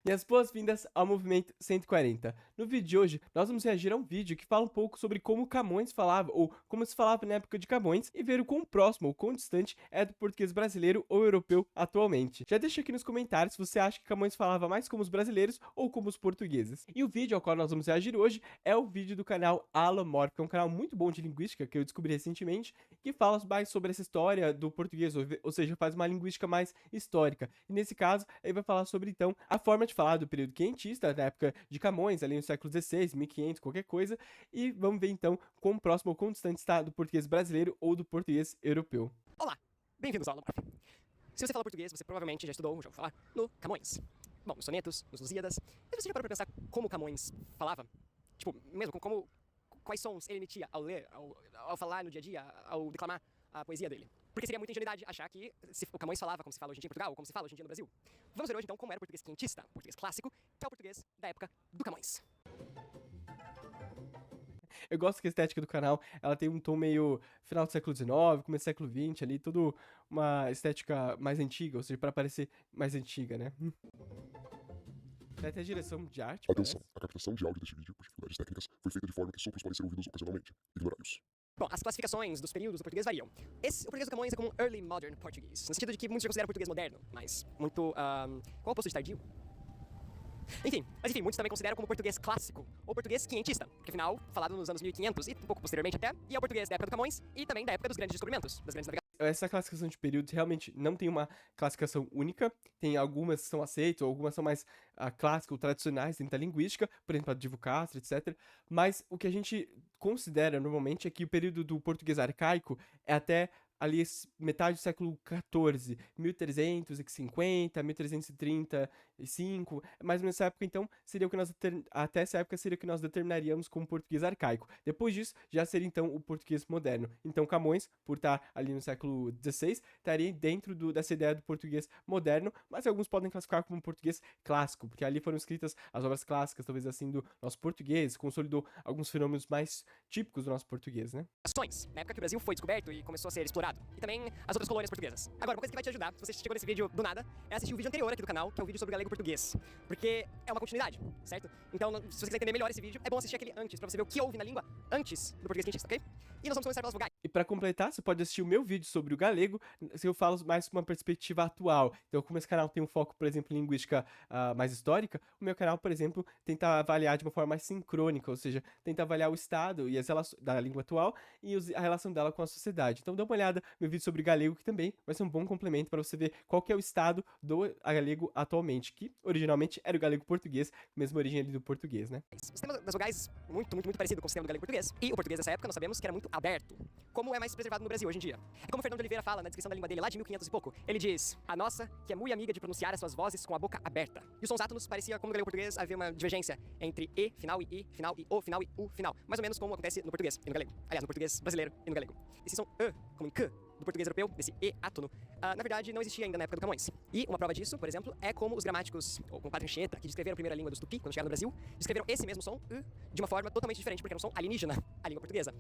E as boas-vindas ao Movimento 140. No vídeo de hoje, nós vamos reagir a um vídeo que fala um pouco sobre como Camões falava, ou como se falava na época de Camões, e ver o quão próximo ou quão distante é do português brasileiro ou europeu atualmente. Já deixa aqui nos comentários se você acha que Camões falava mais como os brasileiros ou como os portugueses. E o vídeo ao qual nós vamos reagir hoje é o vídeo do canal Alomorph, que é um canal muito bom de linguística que eu descobri recentemente, que fala mais sobre essa história do português, ou seja, faz uma linguística mais histórica. E nesse caso, ele vai falar sobre, então, a forma de falar do período quentista, da época de Camões, ali no século XVI, 1500, qualquer coisa, e vamos ver, então, quão próximo ou quão distante está do português brasileiro ou do português europeu. Olá, bem-vindos ao Alomorph. Se você fala português, você provavelmente já estudou, já ouviu falar, no Camões. Bom, nos sonetos, nos Lusíadas. Mas você já parou pra pensar como Camões falava? Tipo, mesmo quais sons ele emitia ao ler, ao falar no dia a dia, ao declamar a poesia dele? Porque seria muita ingenuidade achar que o Camões falava como se fala hoje em dia em Portugal, ou como se fala hoje em dia no Brasil. Vamos ver hoje, então, como era o português quentista, o português clássico, que é o português da época do Camões. Eu gosto que a estética do canal, ela tem um tom meio final do século XIX, começo do século XX ali, tudo uma estética mais antiga, ou seja, para parecer mais antiga, né? Tem até direção de arte, Atenção, parece. a captação de áudio deste vídeo, por dificuldades técnicas, foi feita de forma que sopros podem ser ouvidos ocasionalmente. Ignorai-os. Bom, as classificações dos períodos do português variam. O português do Camões é como um early modern Portuguese, no sentido de que muitos já consideram português moderno, mas muito, qual é o oposto de tardio? Enfim, muitos também consideram como português clássico, ou português quinhentista, que afinal, falado nos anos 1500 e um pouco posteriormente até, e é o português da época do Camões e também da época dos grandes descobrimentos, das grandes navegações. Essa classificação de períodos realmente não tem uma classificação única, tem algumas que são aceitas, algumas são mais clássicas ou tradicionais dentro da linguística, por exemplo, a de Castro, etc. Mas o que a gente considera normalmente é que o período do português arcaico é até ali metade do século XIV, 1350, 1335, mais ou menos essa época, então, seria o que até essa época seria o que nós determinaríamos como português arcaico. Depois disso, já seria, então, o português moderno. Então, Camões, por estar ali no século XVI, estaria dentro dessa ideia do português moderno, mas alguns podem classificar como português clássico, porque ali foram escritas as obras clássicas, talvez assim, do nosso português, consolidou alguns fenômenos mais típicos do nosso português, né? Na época que o Brasil foi descoberto e começou a ser explorado. E também as outras colônias portuguesas. Agora, uma coisa que vai te ajudar, se você chegou nesse vídeo do nada, é assistir o vídeo anterior aqui do canal, que é o vídeo sobre o galego português. Porque é uma continuidade, certo? Então, se você quiser entender melhor esse vídeo, é bom assistir aquele antes, pra você ver o que houve na língua antes do português quentista, ok? E nós vamos começar pelas vogais. E para completar, você pode assistir o meu vídeo sobre o galego, se eu falo mais com uma perspectiva atual. Então, como esse canal tem um foco, por exemplo, em linguística mais histórica, o meu canal, por exemplo, tenta avaliar de uma forma mais sincrônica, ou seja, tenta avaliar o estado e as relações da língua atual e a relação dela com a sociedade. Então, dá uma olhada no meu vídeo sobre o galego, que também vai ser um bom complemento para você ver qual que é o estado do galego atualmente, que originalmente era o galego português, mesma origem ali do português, né? O sistema das vogais muito parecido com o sistema do galego português. E o português dessa época, nós sabemos que era muito aberto, como é mais preservado no Brasil hoje em dia. É como o Fernando de Oliveira fala na descrição da língua dele, lá de 1500 e pouco. Ele diz, a nossa, que é muito amiga de pronunciar as suas vozes com a boca aberta. E os sons átonos parecia, como no galego português, havia uma divergência entre e final e i final e o final e u final. Mais ou menos como acontece no português e no galego. Aliás, no português brasileiro e no galego. Esse som e, como em k, do português europeu, desse e átono, na verdade não existia ainda na época do Camões. E uma prova disso, por exemplo, é como os gramáticos, ou como Padre Anchieta, que descreveram a primeira língua dos Tupi, quando chegaram no Brasil, descreveram esse mesmo som, de uma forma totalmente diferente, porque era um som alienígena, a língua portuguesa.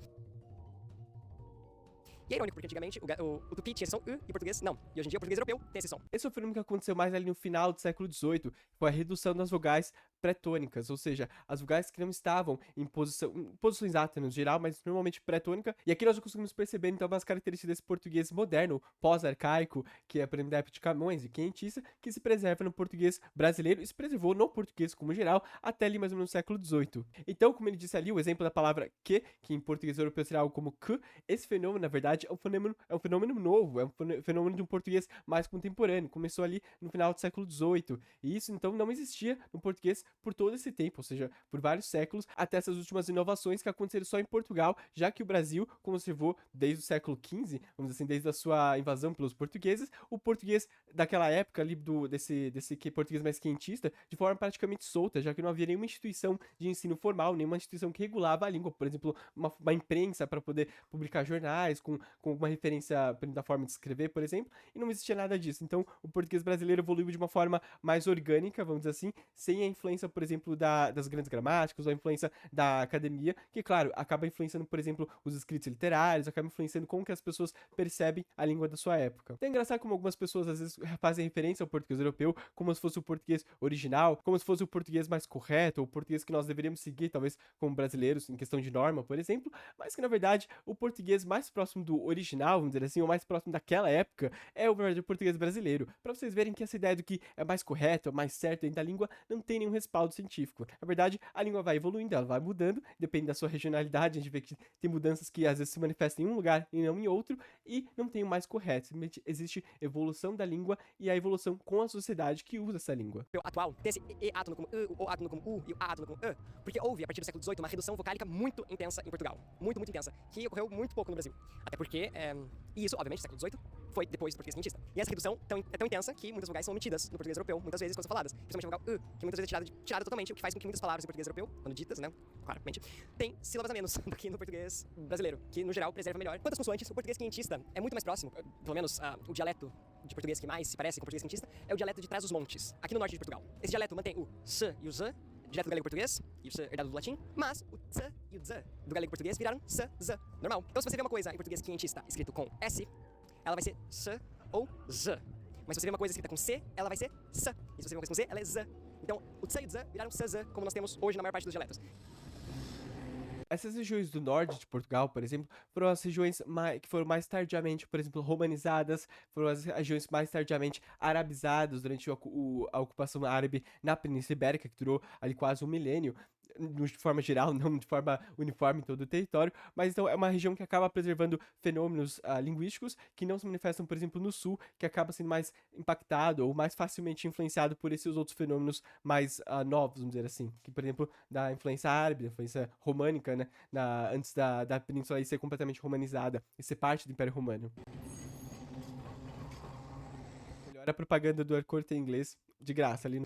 E é irônico, porque antigamente o Tupi tinha esse som e o português não. E hoje em dia o português europeu tem esse som. Esse é um fenômeno que aconteceu mais ali no final do século XVIII, foi a redução das vogais pré-tônicas, ou seja, as vogais que não estavam em posições átonas no geral, mas normalmente pré-tônica. E aqui nós já conseguimos perceber, então, umas características desse português moderno, pós-arcaico, que é, por exemplo, da época de Camões e quentista, que se preserva no português brasileiro e se preservou no português como geral até ali mais ou menos no século XVIII. Então, como ele disse ali, o exemplo da palavra que em português europeu seria algo como que, esse fenômeno, na verdade, é um fenômeno novo, é um fenômeno de um português mais contemporâneo, começou ali no final do século XVIII, e isso, então, não existia no português por todo esse tempo, ou seja, por vários séculos, até essas últimas inovações que aconteceram só em Portugal, já que o Brasil conservou desde o século XV, vamos dizer assim, desde a sua invasão pelos portugueses, o português daquela época ali, desse português mais quentista, de forma praticamente solta, já que não havia nenhuma instituição de ensino formal, nenhuma instituição que regulava a língua, por exemplo, uma imprensa para poder publicar jornais com uma referência da forma de escrever, por exemplo, e não existia nada disso. Então, o português brasileiro evoluiu de uma forma mais orgânica, vamos dizer assim, sem a influência influência, por exemplo, das grandes gramáticas, ou a influência da academia, que, claro, acaba influenciando, por exemplo, os escritos literários, acaba influenciando como que as pessoas percebem a língua da sua época. Então é engraçado como algumas pessoas, às vezes, fazem referência ao português europeu como se fosse o português original, como se fosse o português mais correto, ou o português que nós deveríamos seguir, talvez, como brasileiros, em questão de norma, por exemplo, mas que, na verdade, o português mais próximo do original, vamos dizer assim, ou mais próximo daquela época, é o verdadeiro português brasileiro. Para vocês verem que essa ideia do que é mais correto, é mais certo dentro da língua, não tem nenhum respaldo científico. Na verdade, a língua vai evoluindo, ela vai mudando, depende da sua regionalidade, a gente vê que tem mudanças que às vezes se manifestam em um lugar e não em outro, e não tem o mais correto. Simplesmente existe evolução da língua e a evolução com a sociedade que usa essa língua. Atual tem esse E átono como o átono como U e o A átono como E, porque houve, a partir do século XVIII, uma redução vocálica muito intensa em Portugal. Muito intensa. Que ocorreu muito pouco no Brasil. Até porque, e isso, obviamente, no século XVIII, foi depois do português cientista. E essa redução é tão intensa que muitas vogais são omitidas no português europeu, muitas vezes quando são faladas. Principalmente a vogal que muitas vezes é tirada totalmente, o que faz com que muitas palavras em português europeu, quando ditas, né, claramente, tem sílabas a menos do que no português brasileiro, que no geral preserva melhor. Quanto às consoantes, o português quintista é muito mais próximo, pelo menos o dialeto de português que mais se parece com o português quintista é o dialeto de Trás-os-Montes, aqui no norte de Portugal. Esse dialeto mantém o S e o Z, direto do galego-português, e o S herdado do latim, mas o T e o Z do galego-português viraram S, Z, normal. Então se você vê uma coisa em português quintista escrito com S, ela vai ser S ou Z. Mas se você vê uma coisa escrita com C, ela vai ser S. E se você vê uma coisa com Z, ela é Z. Então, o T e o Z viraram SZ, como nós temos hoje na maior parte dos dialetos. Essas regiões do norte de Portugal, por exemplo, foram as regiões que foram mais tardiamente, por exemplo, romanizadas, foram as regiões mais tardiamente arabizadas durante a ocupação árabe na Península Ibérica, que durou ali quase um milênio, de forma geral, não de forma uniforme em todo o território, mas então é uma região que acaba preservando fenômenos linguísticos que não se manifestam, por exemplo, no sul, que acaba sendo mais impactado ou mais facilmente influenciado por esses outros fenômenos mais novos, vamos dizer assim, que, por exemplo, da influência árabe, da influência românica, né, antes da península aí ser completamente romanizada e ser parte do Império Romano. Melhor a propaganda do Corte Inglês de graça ali no...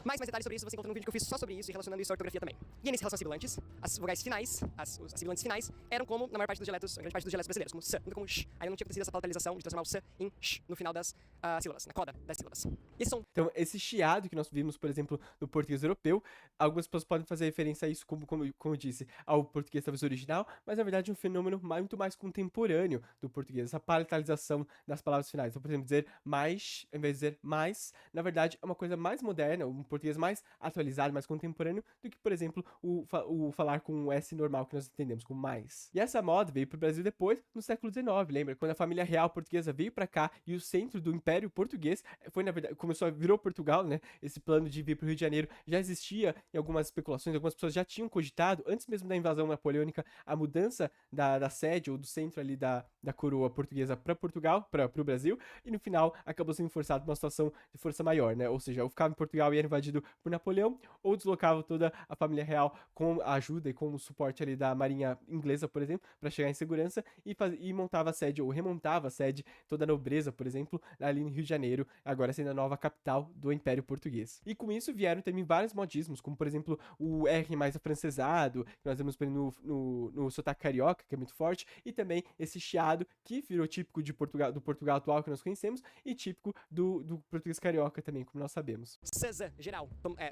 Mais detalhes sobre isso você encontra num vídeo que eu fiz só sobre isso e relacionando isso à ortografia também. E aí, nesse relação a sibilantes, as vogais finais, as sibilantes finais, eram como na maior parte dos dialetos, na grande parte dos dialetos brasileiros, como S, nunca como Sh. Ainda não tinha acontecido essa palatalização de transformar o S em Sh no final das sílabas, na coda das sílabas. Então, esse chiado que nós vimos, por exemplo, no português europeu, algumas pessoas podem fazer referência a isso, como eu disse, ao português talvez original, mas na verdade é um fenômeno muito mais contemporâneo do português, essa palatalização das palavras finais. Então, por exemplo, dizer mais, em vez de dizer mais, na verdade é uma coisa mais moderna, um português mais atualizado, mais contemporâneo, do que, por exemplo, o falar com o S normal que nós entendemos, como mais. E essa moda veio para o Brasil depois, no século XIX, lembra? Quando a família real portuguesa veio para cá e o centro do Império Português foi, na verdade, virou Portugal, né? Esse plano de vir para o Rio de Janeiro já existia em algumas especulações, algumas pessoas já tinham cogitado, antes mesmo da invasão napoleônica, a mudança da sede ou do centro ali da coroa portuguesa para Portugal, para o Brasil, e no final acabou sendo forçado uma situação de força maior, né? Ou seja, ou ficava em Portugal e era invadido por Napoleão, ou deslocava toda a família real com a ajuda e com o suporte ali da marinha inglesa, por exemplo, para chegar em segurança e montava a sede, ou remontava a sede, toda a nobreza, por exemplo, ali no Rio de Janeiro, agora sendo a nova capital do Império Português. E com isso vieram também vários modismos, como por exemplo o R mais afrancesado, que nós vemos no sotaque carioca, que é muito forte, e também esse chiado, que virou típico do Portugal atual que nós conhecemos, e típico do português carioca também, como nós sabemos. SZ, geral,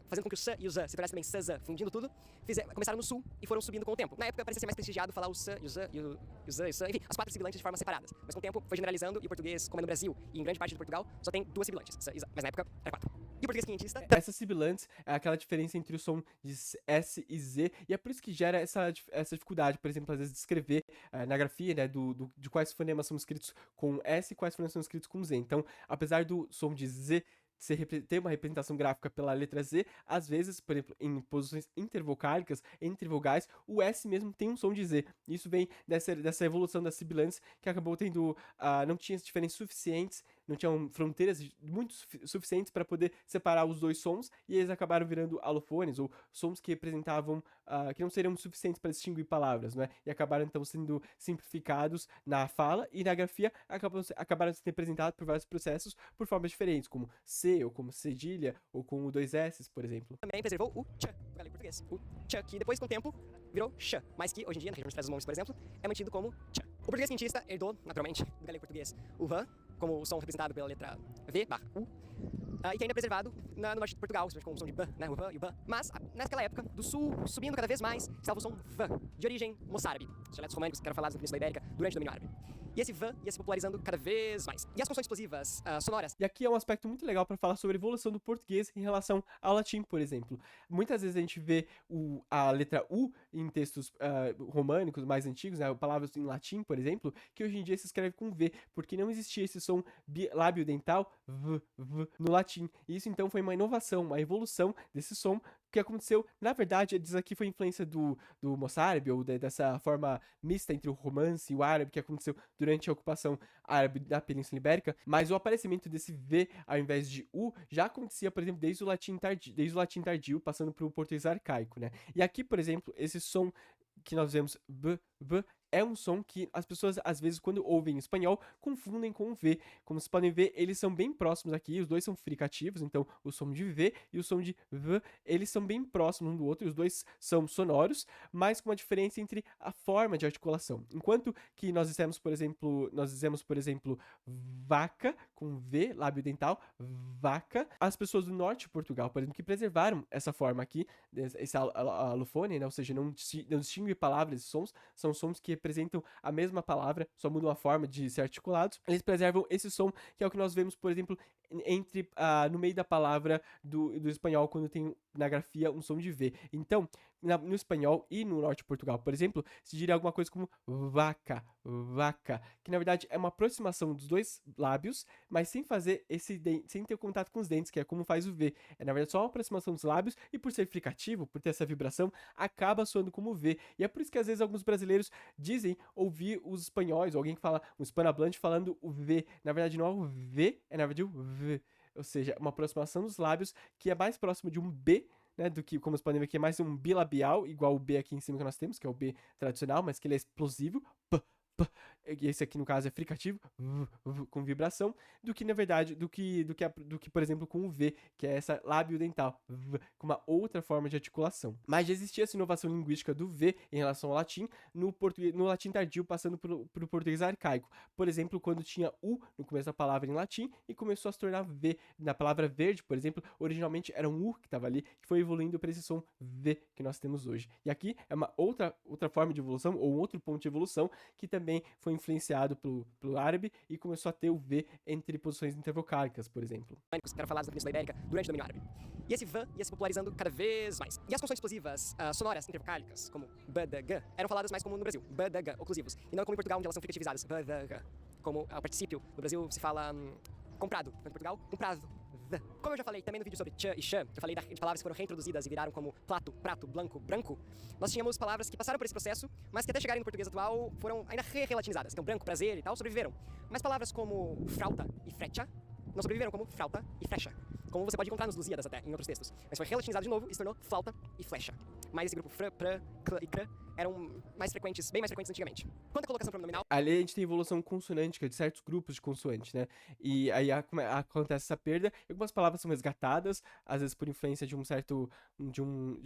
fazendo com que o S e o Z se tornassem também SZ, fundindo tudo, começaram no sul e foram subindo com o tempo. Na época parecia ser mais prestigiado falar o S e o Z e o Z e o S, enfim, as 4 sibilantes de formas separadas. Mas com o tempo foi generalizando e o português, como é no Brasil e em grande parte de Portugal, só tem 2 sibilantes, S e Z, mas na época era 4. E o português quintista... Essas sibilantes é aquela diferença entre o som de S e Z, e é por isso que gera essa dificuldade, por exemplo, às vezes de escrever na grafia, né, de quais fonemas são escritos com S e quais fonemas são escritos com Z. Então, apesar do som de Z ter uma representação gráfica pela letra Z, às vezes, por exemplo, em posições intervocálicas, entre vogais, o S mesmo tem um som de Z. Isso vem dessa evolução das sibilantes, que acabou tendo, não tinha diferenças suficientes, não tinham fronteiras muito suficientes para poder separar os dois sons, e eles acabaram virando alofones, ou sons que representavam, que não seriam suficientes para distinguir palavras, né? E acabaram então sendo simplificados na fala, e na grafia acabaram sendo representados por vários processos por formas diferentes, como C, ou como cedilha, ou com 2 S, por exemplo. Também preservou o Ch do galego português. O Ch, que depois com o tempo virou Ch, mas que hoje em dia, na região de Trás-os-Montes, por exemplo, é mantido como Ch. O português quintista herdou, naturalmente, do galego português o V, como o som representado pela letra V/U, e que ainda é preservado no norte de Portugal, com o som de b, né, o v e o b. Mas, naquela época, do sul, subindo cada vez mais, estava o som v, de origem moçárabe, os dialetos românicos que eram falados na Península Ibérica durante o domínio árabe. E esse v ia se popularizando cada vez mais. E as funções explosivas sonoras. E aqui é um aspecto muito legal para falar sobre a evolução do português em relação ao latim, por exemplo. Muitas vezes a gente vê a letra U em textos românicos mais antigos, né, palavras em latim, por exemplo, que hoje em dia se escreve com V, porque não existia esse som lábio-dental no latim. E isso então foi uma inovação, uma evolução desse som que aconteceu, na verdade, diz aqui foi influência do moçárabe, ou dessa forma mista entre o romance e o árabe que aconteceu durante a ocupação árabe da Península Ibérica, mas o aparecimento desse V ao invés de U já acontecia, por exemplo, desde o latim tardio, passando para o português arcaico, né? E aqui, por exemplo, esse som que nós vemos b é um som que as pessoas, às vezes, quando ouvem em espanhol, confundem com o V. Como vocês podem ver, eles são bem próximos aqui, os dois são fricativos, então o som de V e o som de V, eles são bem próximos um do outro, os dois são sonoros, mas com uma diferença entre a forma de articulação. Enquanto que nós dizemos, por exemplo, vaca, com V, lábio dental, vaca, as pessoas do norte de Portugal, por exemplo, que preservaram essa forma aqui, esse alofone, né, ou seja, não distingue palavras e sons, são sons que representam a mesma palavra, só mudam a forma de ser articulados. Eles preservam esse som, que é o que nós vemos, por exemplo, no meio da palavra do espanhol, quando tem na grafia um som de V. Então, no espanhol e no norte de Portugal, por exemplo, se diria alguma coisa como vaca, que na verdade é uma aproximação dos dois lábios, mas sem fazer sem ter contato com os dentes, que é como faz o V. É na verdade só uma aproximação dos lábios, e por ser fricativo, por ter essa vibração, acaba soando como V. E é por isso que às vezes alguns brasileiros dizem ouvir os espanhóis, ou alguém que fala um hispanohablante falando o V. Na verdade não é o V, é na verdade o V. Ou seja, uma aproximação dos lábios que é mais próximo de um B, né, do que, como vocês podem ver aqui, é mais um bilabial, igual o B aqui em cima que nós temos, que é o B tradicional, mas que ele é explosivo, e esse aqui no caso é fricativo, com vibração, do que na verdade, do que por exemplo com o V, que é essa lábio dental, com uma outra forma de articulação. Mas já existia essa inovação linguística do V em relação ao latim, no latim tardio, passando pro português arcaico. Por exemplo, quando tinha U no começo da palavra em latim e começou a se tornar V. Na palavra verde, por exemplo, originalmente era um U que estava ali, que foi evoluindo para esse som V que nós temos hoje. E aqui é uma outra forma de evolução, ou um outro ponto de evolução, que também foi influenciado pelo árabe e começou a ter o V entre posições intervocálicas, por exemplo. Que eram falados na Península Ibérica durante o domínio árabe. E esse v ia se popularizando cada vez mais. E as funções explosivas sonoras intervocálicas, como b, d, g, eram faladas mais como no Brasil, b, d, g, oclusivos. E não como em Portugal, onde elas são fricativizadas, b, d, g. Como o particípio, no Brasil se fala comprado, em Portugal, comprado. Como eu já falei também no vídeo sobre tch e chã, que eu falei de palavras que foram reintroduzidas e viraram como plato, prato, blanco, branco, nós tínhamos palavras que passaram por esse processo, mas que até chegarem no português atual foram ainda re-relatinizadas. Então branco, prazer e tal sobreviveram. Mas palavras como frauta e frecha não sobreviveram como flauta e flecha, como você pode encontrar nos Lusíadas até, em outros textos. Mas foi relatinizado de novo e se tornou flauta e flecha. Mas esse grupo fr, pr, cl e cr eram mais frequentes, bem mais frequentes antigamente. Quanto à colocação pronominal... Ali a gente tem evolução consonântica de certos grupos de consoantes, né? E aí acontece essa perda, e algumas palavras são resgatadas, às vezes por influência de um certo... de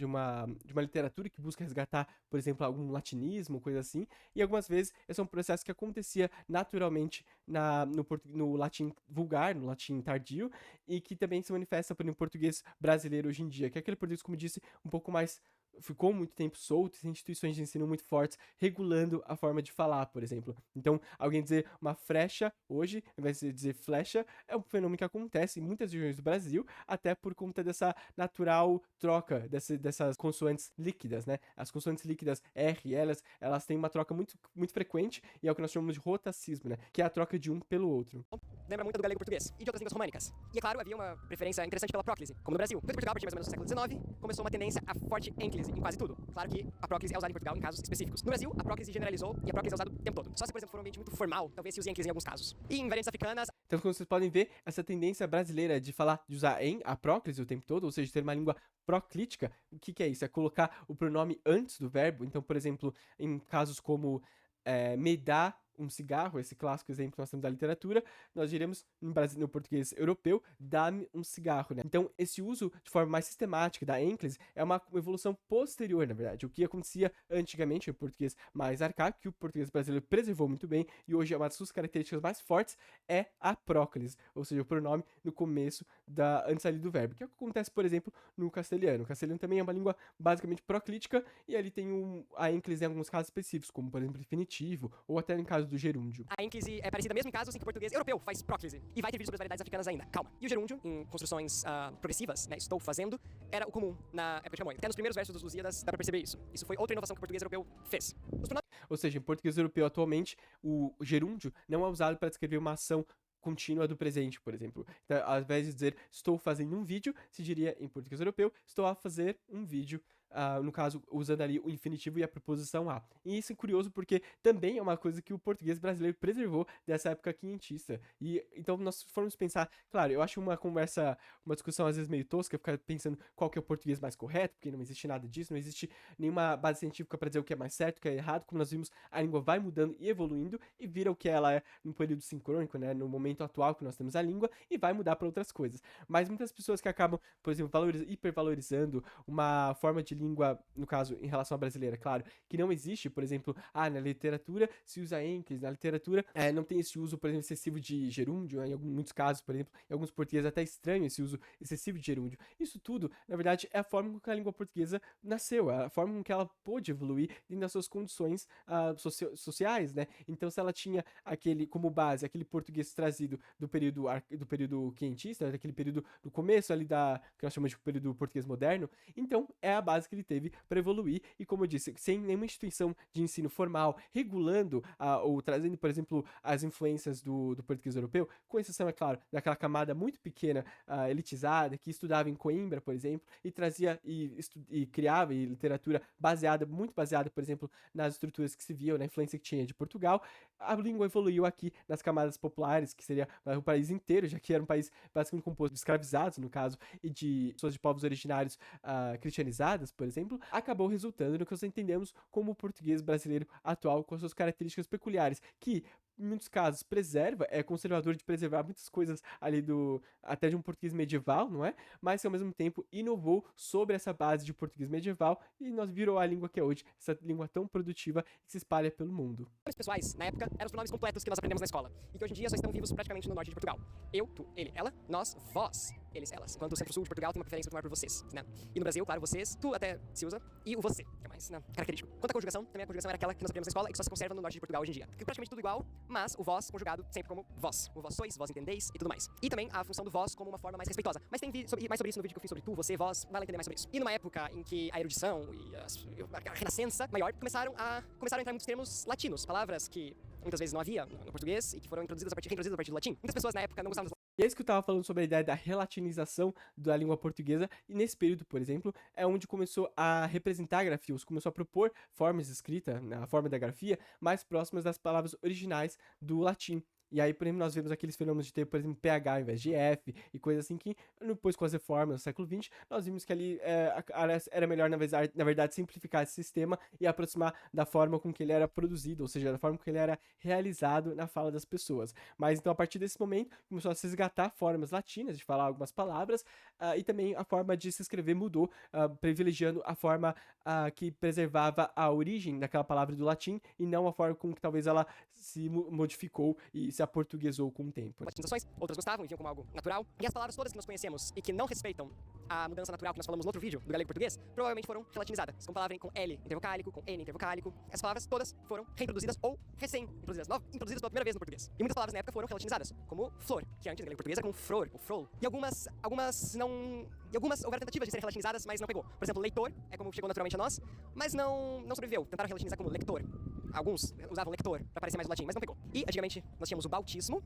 uma literatura que busca resgatar, por exemplo, algum latinismo, coisa assim, e algumas vezes esse é um processo que acontecia naturalmente no latim vulgar, no latim tardio, e que também se manifesta no português brasileiro hoje em dia, que é aquele português, como disse, um pouco mais... ficou muito tempo solto, tem instituições de ensino muito fortes regulando a forma de falar, por exemplo. Então, alguém dizer uma frecha hoje, ao invés de dizer flecha, é um fenômeno que acontece em muitas regiões do Brasil, até por conta dessa natural troca dessas consoantes líquidas, né? As consoantes líquidas R e elas têm uma troca muito, muito frequente, e é o que nós chamamos de rotacismo, né? Que é a troca de um pelo outro. Lembra muito do galego português e de outras línguas românicas. E é claro, havia uma preferência interessante pela próclise, como no Brasil. Depois de Portugal, a partir mais ou menos do século XIX, começou uma tendência a forte ênclise em quase tudo. Claro que a próclise é usada em Portugal em casos específicos. No Brasil, a próclise generalizou e a próclise é usada o tempo todo. Só se, por exemplo, for um ambiente muito formal, talvez se use ênclise em alguns casos. E em variantes africanas... Então, como vocês podem ver, essa tendência brasileira de usar a próclise o tempo todo, ou seja, ter uma língua proclítica, o que é isso? É colocar o pronome antes do verbo. Então, por exemplo, em casos como me dá um cigarro, esse clássico exemplo que nós temos da literatura, nós diremos no português europeu, dá-me um cigarro, né? Então, esse uso de forma mais sistemática da ênclise é uma evolução posterior, na verdade. O que acontecia antigamente no português mais arcaico, que o português brasileiro preservou muito bem, e hoje é uma das suas características mais fortes, é a próclise, ou seja, o pronome no começo antes ali do verbo, que é o que acontece, por exemplo, no castelhano. O castelhano também é uma língua basicamente proclítica, e ali tem a ênclise em alguns casos específicos, como, por exemplo, infinitivo, ou até no caso do gerúndio. A ênclise é parecida mesmo em casos em que o português europeu faz próclise. E vai ter vídeos sobre as variedades africanas ainda. Calma. E o gerúndio, em construções progressivas, né, estou fazendo, era o comum na época de Camões. Até nos primeiros versos dos Lusíadas dá pra perceber isso. Isso foi outra inovação que o português europeu fez. Ou seja, em português europeu atualmente, o gerúndio não é usado para descrever uma ação contínua do presente, por exemplo. Então, ao invés de dizer estou fazendo um vídeo, se diria em português europeu, estou a fazer um vídeo. No caso, usando ali o infinitivo e a preposição a. E isso é curioso porque também é uma coisa que o português brasileiro preservou dessa época quinhentista. E então nós formos pensar, claro, eu acho uma discussão às vezes meio tosca, ficar pensando qual que é o português mais correto, porque não existe nada disso, não existe nenhuma base científica para dizer o que é mais certo, o que é errado. Como nós vimos, a língua vai mudando e evoluindo e vira o que ela é no período sincrônico, né, no momento atual que nós temos a língua, e vai mudar para outras coisas. Mas muitas pessoas que acabam, por exemplo, hipervalorizando uma forma de língua, no caso, em relação à brasileira, claro, que não existe, por exemplo, na literatura se usa ênclise, na literatura não tem esse uso, por exemplo, excessivo de gerúndio, em muitos casos, por exemplo, em alguns portugueses até estranho esse uso excessivo de gerúndio. Isso tudo, na verdade, é a forma com que a língua portuguesa nasceu, é a forma com que ela pôde evoluir dentro das suas condições sociais, né? Então, se ela tinha como base, aquele português trazido do período quentista, daquele período do começo ali que nós chamamos de período português moderno, então é a base que ele teve para evoluir e, como eu disse, sem nenhuma instituição de ensino formal regulando ou trazendo, por exemplo, as influências do português europeu, com exceção, é claro, daquela camada muito pequena, elitizada, que estudava em Coimbra, por exemplo, e trazia e criava literatura muito baseada, por exemplo, nas estruturas que se viam, na influência que tinha de Portugal. A língua evoluiu aqui nas camadas populares, que seria o país inteiro, já que era um país basicamente composto de escravizados, no caso, e de pessoas de povos originários cristianizadas, por exemplo, acabou resultando no que nós entendemos como o português brasileiro atual, com as suas características peculiares, que em muitos casos é conservador de preservar muitas coisas ali até de um português medieval, não é? Mas que ao mesmo tempo inovou sobre essa base de português medieval e nós virou a língua que é hoje, essa língua tão produtiva que se espalha pelo mundo. Os pessoais, na época, eram os pronomes completos que nós aprendemos na escola e que hoje em dia só estão vivos praticamente no norte de Portugal. Eu, tu, ele, ela, nós, vós, eles, elas. Enquanto o centro-sul de Portugal tem uma preferência muito maior por vocês, né? E no Brasil, claro, vocês, tu até se usa, e o você, que é mais, né, característico. Quanto à conjugação, também a conjugação era aquela que nós aprendemos na escola e que só se conserva no norte de Portugal hoje em dia. Fica praticamente tudo igual, mas o vós conjugado sempre como vós. O vós sois, vós entendeis e tudo mais. E também a função do vós como uma forma mais respeitosa. Mas tem mais sobre isso no vídeo que eu fiz sobre tu, você, vós, vai lá entender mais sobre isso. E numa época em que a erudição e a renascença maior começaram a entrar muitos termos latinos, palavras que muitas vezes não havia no português e que foram reintroduzidas a partir do latim. Muitas pessoas na época não gostavam das. E é isso que eu estava falando sobre a ideia da relatinização da língua portuguesa, e nesse período, por exemplo, é onde começou a representar a grafia, começou a propor formas de escrita, na forma da grafia, mais próximas das palavras originais do latim. E aí, por exemplo, nós vemos aqueles fenômenos de ter, por exemplo, PH ao invés de F e coisas assim que, depois com as reformas do século XX, nós vimos que ali era melhor, na verdade, simplificar esse sistema e aproximar da forma com que ele era produzido, ou seja, da forma com que ele era realizado na fala das pessoas. Mas, então, a partir desse momento, começou a se resgatar formas latinas de falar algumas palavras e também a forma de se escrever mudou, privilegiando a forma que preservava a origem daquela palavra do latim e não a forma com que talvez ela se modificou e se aportuguesou com o tempo. Latinizações, outras gostavam e viam como algo natural. E as palavras todas que nós conhecemos e que não respeitam a mudança natural que nós falamos no outro vídeo do galego português, provavelmente foram relatinizadas. Como palavra com L intervocálico, com N intervocálico. As palavras todas foram reintroduzidas ou recém-introduzidas, introduzidas pela primeira vez no português. E muitas palavras na época foram relatinizadas, como flor, que antes no galego português era com fror, ou frol. E algumas houveram tentativas de serem relatinizadas, mas não pegou. Por exemplo, leitor é como chegou naturalmente a nós, mas não sobreviveu. Tentaram relatinizar como lector. Alguns usavam lector para parecer mais do latim, mas não pegou. E antigamente nós tínhamos o bautismo,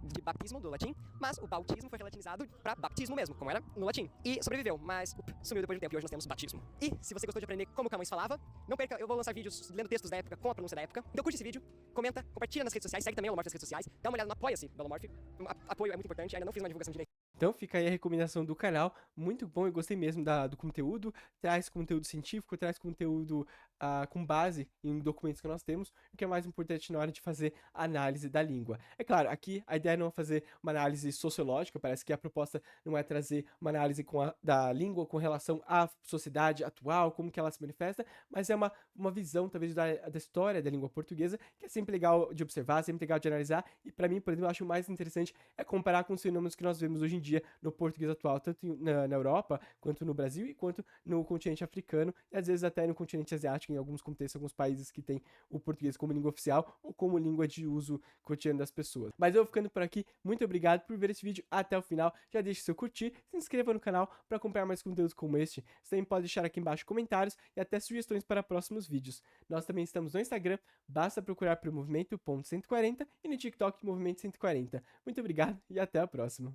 de baptismo do latim, mas o bautismo foi relatinizado para baptismo mesmo, como era no latim. E sobreviveu, mas sumiu depois de um tempo e hoje nós temos batismo. E se você gostou de aprender como Camões falava, não perca, eu vou lançar vídeos lendo textos da época com a pronúncia da época. Então curte esse vídeo, comenta, compartilha nas redes sociais, segue também o Belomorph nas redes sociais, dá uma olhada no Apoia-se Belomorph. Apoio é muito importante, ainda não fiz uma divulgação direito. Então fica aí a recomendação do canal, muito bom, eu gostei mesmo do conteúdo, traz conteúdo científico, traz conteúdo com base em documentos que nós temos, o que é mais importante na hora de fazer a análise da língua. É claro, aqui a ideia não é fazer uma análise sociológica, parece que a proposta não é trazer uma análise da língua com relação à sociedade atual, como que ela se manifesta, mas é uma visão, talvez, da história da língua portuguesa, que é sempre legal de observar, sempre legal de analisar, e para mim, por exemplo, eu acho mais interessante é comparar com os fenômenos que nós vemos hoje em dia no português atual, tanto na Europa, quanto no Brasil, e quanto no continente africano, e às vezes até no continente asiático, em alguns contextos, alguns países que têm o português como língua oficial, ou como língua de uso cotidiano das pessoas. Mas eu vou ficando por aqui, muito obrigado por ver esse vídeo até o final, já deixe seu curtir, se inscreva no canal para acompanhar mais conteúdos como este, você também pode deixar aqui embaixo comentários e até sugestões para próximos vídeos. Nós também estamos no Instagram, basta procurar por movimento.140 e no TikTok Movimento 140. Muito obrigado e até a próxima.